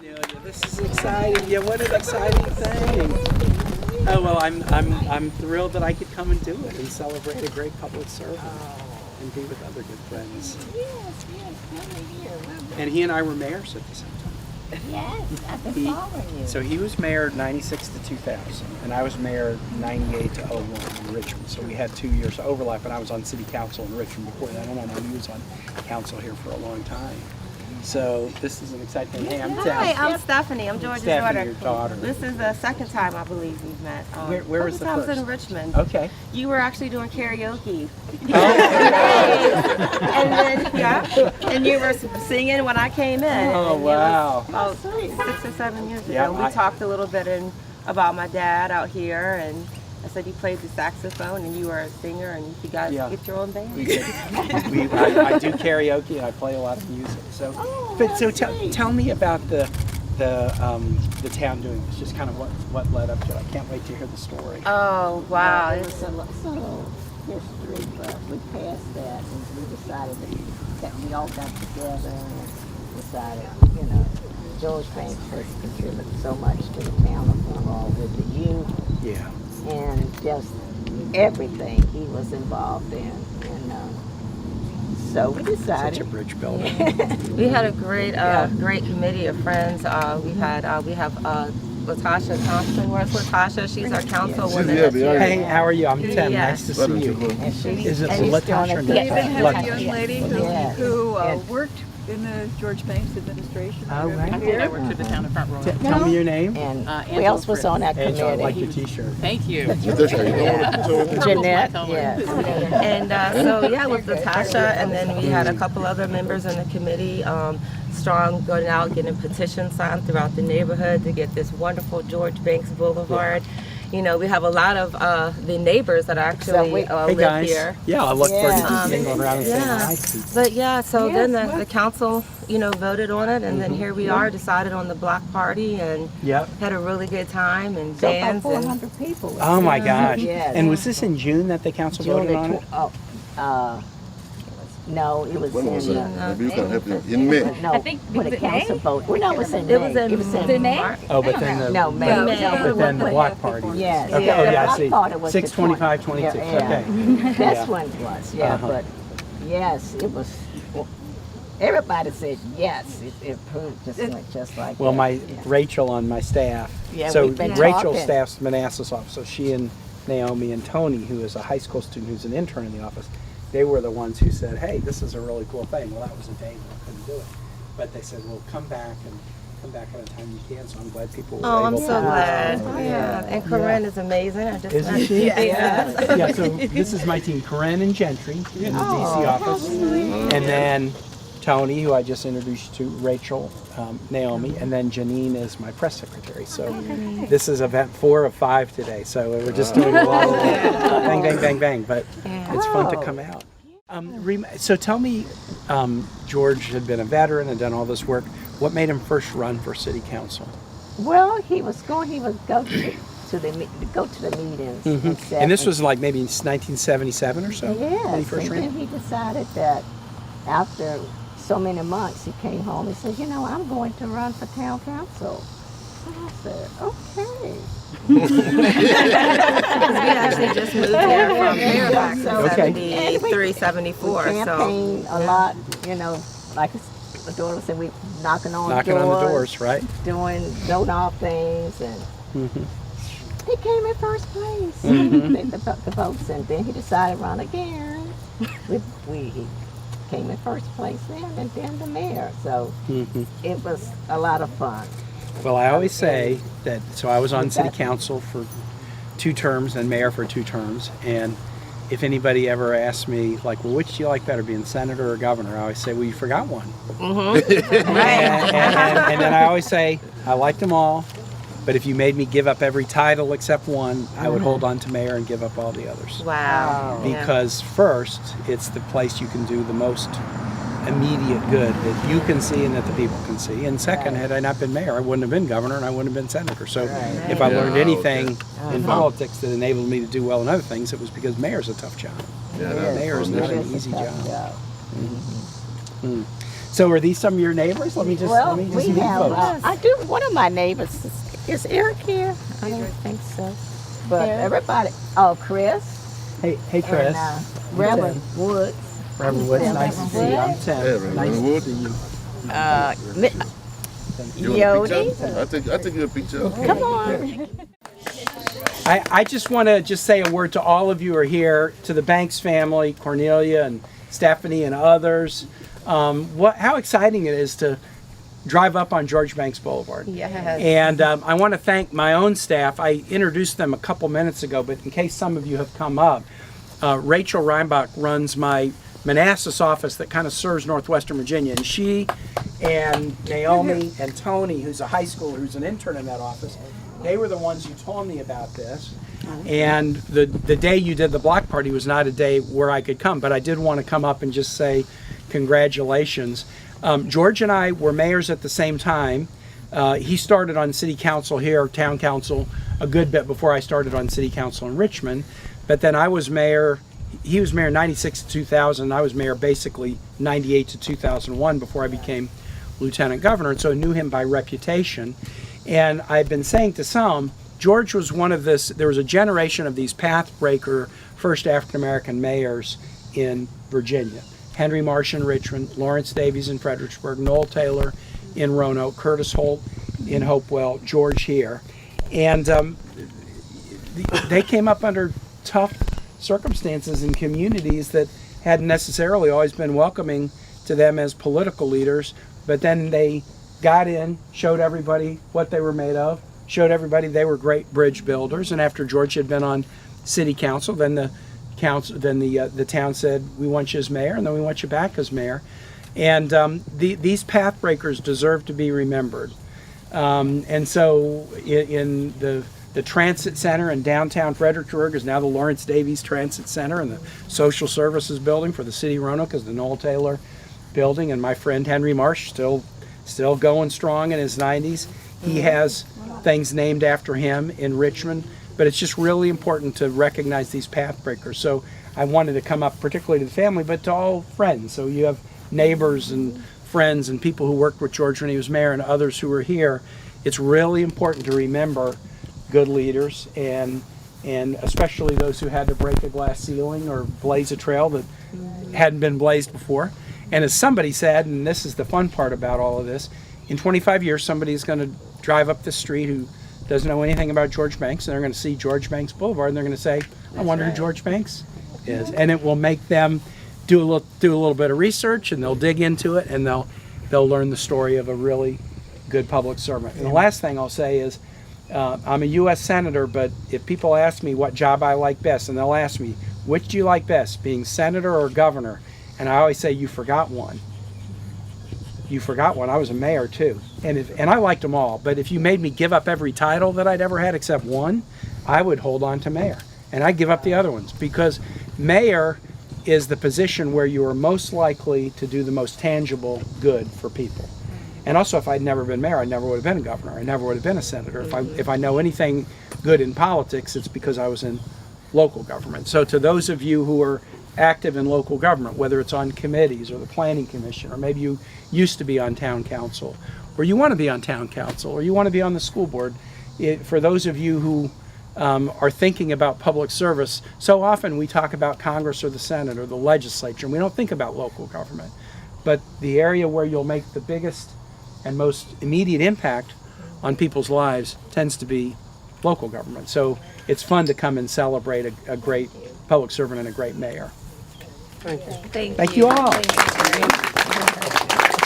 Cornelia, this is exciting. Yeah, what an exciting thing. Oh well, I'm thrilled that I could come and do it and celebrate a great public servant and be with other good friends. Yes, come here. And he and I were mayors at the same time. Yes, I've been following you. So he was mayor 96 to 2000, and I was mayor 98 to 01 in Richmond. So we had 2 years overlap, and I was on city council in Richmond before that. I don't know, he was on council here for a long time. So this is an exciting thing. Hey, I'm Hi, I'm Stephanie. I'm George's Stephanie, daughter. your daughter. This is the second time I believe we've met. Where was the I was first? in Richmond. Okay. You were actually doing karaoke. Oh. And then, yeah, and you were singing when I came in. Oh, and wow. It was about 6 or 7 years ago. Yeah, We talked a little bit about my dad out here, and I said he played the saxophone and you were a singer and you guys get your own band. We did. I do karaoke and I play a lot of music. So, tell me about the town doing this. Just kind of what led up to it. I can't wait to hear the story. Oh wow! It's a little history, but we passed that and we decided that we all got together and decided, George Banks has contributed so much to the town of Boulevard with the youth. Yeah. And just everything he was involved in, and so we decided. Such a bridge builder. We had a great committee of friends. We have Latasha Thompson. Where's Latasha? She's our councilwoman. Hey, how are you? I'm Tim. Nice to see you. Is it Latasha? We even have a young lady who worked in the George Banks administration. Oh, right. I worked for the town of Front Royal. Tell me your name. And who else was on that committee? I like your T-shirt. Thank you. Jeanette. Yes. And with Latasha, and then we had a couple other members in the committee. Strong going out getting petitions signed throughout the neighborhood to get this wonderful George Banks Boulevard. We have a lot of the neighbors that actually live here. Yeah, I look forward to just being around and saying hi to people. But then the council, voted on it, and then here we are, decided on the block party, and had a really good time and danced. About 400 people. Oh my gosh! Yes. And was this in June that the council voted on it? No, it was in May. No, I think when the council voted. Well, no, it was in It May. was in May. Oh, but then the block party. Yes. Okay. Oh yeah, I see. thought it was 6/25/26. Okay. That's when it was. Yeah, but yes, it was. Everybody said yes. It proved just like. Well, that. Rachel on my staff. Yeah, so we've been Rachel's talking. staff's Manassas office. So she and Naomi and Tony, who is a high school student who's an intern in the office, they were the ones who said, "Hey, this is a really cool thing." Well, that was a day when I couldn't do it, but they said, "Well, come back at a time you can." So I'm glad people were able I'm so to. glad. Yeah, and Corinne is amazing. I just Isn't she? Yeah. Yeah. So this is my team: Corinne and Gentry in the DC office, and then Tony, who I just introduced you to, Rachel, Naomi, and then Janine is my press secretary. So this is event 4 of 5 today. So we're just doing a lot of bang, bang, bang, bang. But it's fun to come out. So tell me, George had been a veteran and done all this work. What made him first run for city council? Well, he would go to the meetings. Mm-hmm. And this was like maybe 1977 or so? Yes, when he first and ran? then he decided that after so many months, he came home and said, I'm going to run for town council. And I said, okay. We actually just moved here from Fairfax in 73, 74. Campaign a lot, like the daughter said, we knocking on the doors, right? Doing donut things, and he came in first place. The votes, and then he decided to run again. He came in first place then, and then the mayor. So it was a lot of fun. Well, I always say that, so I was on city council for 2 terms and mayor for 2 terms, and if anybody ever asks me, like, well, which do you like better, being senator or governor? I always say, well, you forgot one. And then I always say, I liked them all, but if you made me give up every title except one, I would hold on to mayor and give up all the others. Wow. Because first, it's the place you can do the most immediate good that you can see and that the people can see. And second, had I not been mayor, I wouldn't have been governor and I wouldn't have been senator. So if I learned anything in politics that enabled me to do well in other things, it was because mayor's a tough job. Mayor is not an easy job. So are these some of your neighbors? Let me just we meet have. folks. I do. One of my neighbors is Eric here. I don't think so. But everybody. Oh, Chris. Hey, Chris. And, Reverend Woods. Reverend Woods, nice to see you. I'm Tim. Hey, Reverend Nice to Woods. see you. You want a Yodi. picture? I'll take you a picture. Come on. I just want to just say a word to all of you who are here, to the Banks family, Cornelia and Stephanie and others. How exciting it is to drive up on George Banks Boulevard. Yes. And I want to thank my own staff. I introduced them a couple minutes ago, but in case some of you have come up, Rachel Reinbach runs my Manassas office that kind of serves Northwestern Virginia. And she and Naomi and Tony, who's a high schooler, who's an intern in that office, they were the ones who told me about this. And the day you did the block party was not a day where I could come, but I did want to come up and just say congratulations. George and I were mayors at the same time. He started on city council here, town council, a good bit before I started on city council in Richmond. But then I was mayor, he was mayor 96 to 2000. I was mayor basically 98 to 2001 before I became lieutenant governor. And so I knew him by reputation. And I've been saying to some, George was one of this, there was a generation of these path breaker first African-American mayors in Virginia. Henry Marsh in Richmond, Lawrence Davies in Fredericksburg, Noel Taylor in Roanoke, Curtis Holt in Hopewell, George here. And they came up under tough circumstances in communities that hadn't necessarily always been welcoming to them as political leaders, but then they got in, showed everybody what they were made of, showed everybody they were great bridge builders. And after George had been on city council, then the town said, we want you as mayor, and then we want you back as mayor. And these path breakers deserve to be remembered. And so in the transit center in downtown Fredericksburg is now the Lawrence Davies Transit Center, and the social services building for the city of Roanoke is the Noel Taylor building. And my friend Henry Marsh still going strong in his 90s. He has things named after him in Richmond. But it's just really important to recognize these path breakers. So I wanted to come up particularly to the family, but to all friends. So you have neighbors and friends and people who worked with George when he was mayor and others who are here. It's really important to remember good leaders and especially those who had to break a glass ceiling or blaze a trail that hadn't been blazed before. And as somebody said, and this is the fun part about all of this, in 25 years somebody's going to drive up the street who doesn't know anything about George Banks, and they're going to see George Banks Boulevard, and they're going to say, I wonder who George Banks is. And it will make them do a little bit of research, and they'll dig into it, and they'll learn the story of a really good public servant. And the last thing I'll say is, I'm a U.S. Senator, but if people ask me what job I like best, and they'll ask me, which do you like best, being senator or governor? And I always say, you forgot one. You forgot one. I was a mayor too, and I liked them all. But if you made me give up every title that I'd ever had except one, I would hold on to mayor, and I'd give up the other ones, because mayor is the position where you are most likely to do the most tangible good for people. And also, if I'd never been mayor, I never would have been a governor. I never would have been a senator. If I know anything good in politics, it's because I was in local government. So to those of you who are active in local government, whether it's on committees or the planning commission, or maybe you used to be on town council, or you want to be on town council, or you want to be on the school board, for those of you who are thinking about public service, so often we talk about Congress or the Senate or the legislature, and we don't think about local government. But the area where you'll make the biggest and most immediate impact on people's lives tends to be local government. So it's fun to come and celebrate a great public servant and a great mayor. Thank you. Thank you all. Thank you.